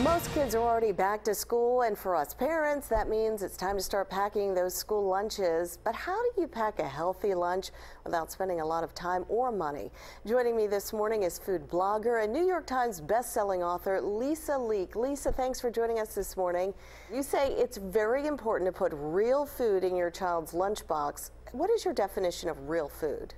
Most kids are already back to school, and for us parents, that means it's time to start packing those school lunches. But how do you pack a healthy lunch without spending a lot of time or money? Joining me this morning is food blogger and New York Times best-selling author Lisa Leek. Lisa, thanks for joining us this morning. You say it's very important to put real food in your child's lunchbox. What is your definition of real food?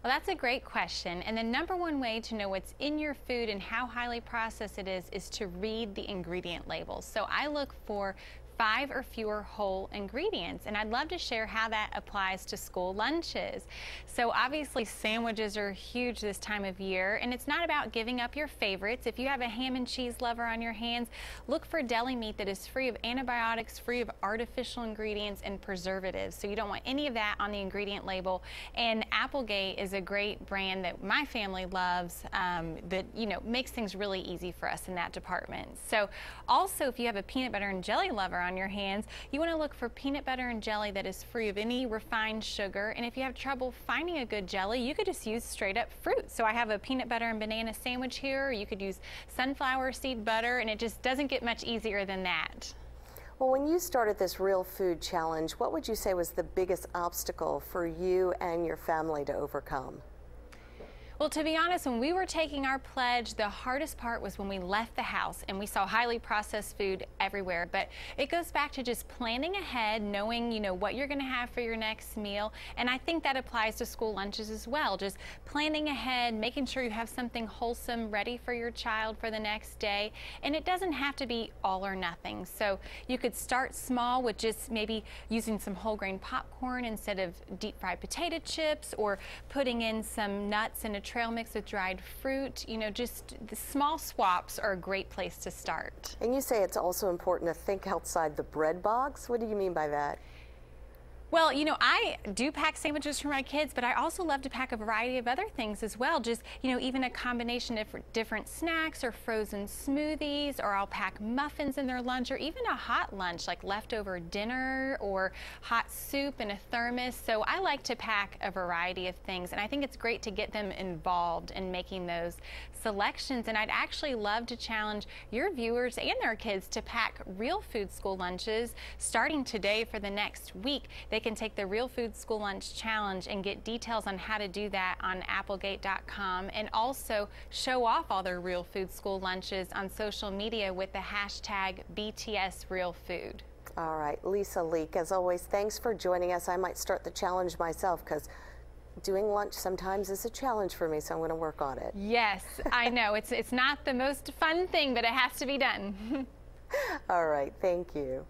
Well, that's a great question. And the number one way to know what's in your food and how highly processed it is to read the ingredient labels. So I look for 5 or fewer whole ingredients, and I'd love to share how that applies to school lunches. So obviously sandwiches are huge this time of year, and it's not about giving up your favorites. If you have a ham and cheese lover on your hands, look for deli meat that is free of antibiotics, free of artificial ingredients and preservatives. So you don't want any of that on the ingredient label. And Applegate is a great brand that my family loves, that makes things really easy for us in that department. So also, if you have a peanut butter and jelly lover on your hands, you want to look for peanut butter and jelly that is free of any refined sugar. And if you have trouble finding a good jelly, you could just use straight up fruit. So I have a peanut butter and banana sandwich here, or you could use sunflower seed butter, and it just doesn't get much easier than that. Well, when you started this Real Food Challenge, what would you say was the biggest obstacle for you and your family to overcome? Well, to be honest, when we were taking our pledge, the hardest part was when we left the house and we saw highly processed food everywhere. But it goes back to just planning ahead, knowing, what you're going to have for your next meal. And I think that applies to school lunches as well. Just planning ahead, making sure you have something wholesome ready for your child for the next day. And it doesn't have to be all or nothing. So you could start small with just maybe using some whole grain popcorn instead of deep fried potato chips, or putting in some nuts and a trail mix with dried fruit. Just the small swaps are a great place to start. And you say it's also important to think outside the bread box. What do you mean by that? Well, I do pack sandwiches for my kids, but I also love to pack a variety of other things as well. Just, even a combination of different snacks or frozen smoothies, or I'll pack muffins in their lunch, or even a hot lunch like leftover dinner or hot soup in a thermos. So I like to pack a variety of things, and I think it's great to get them involved in making those selections. And I'd actually love to challenge your viewers and their kids to pack real food school lunches starting today for the next week. They can take the Real Food School Lunch Challenge and get details on how to do that on Applegate.com, and also show off all their Real Food School lunches on social media with the hashtag BTSRealFood. All right, Lisa Leek, as always, thanks for joining us. I might start the challenge myself, because doing lunch sometimes is a challenge for me, so I'm going to work on it. Yes, I know. It's not the most fun thing, but it has to be done. All right, thank you.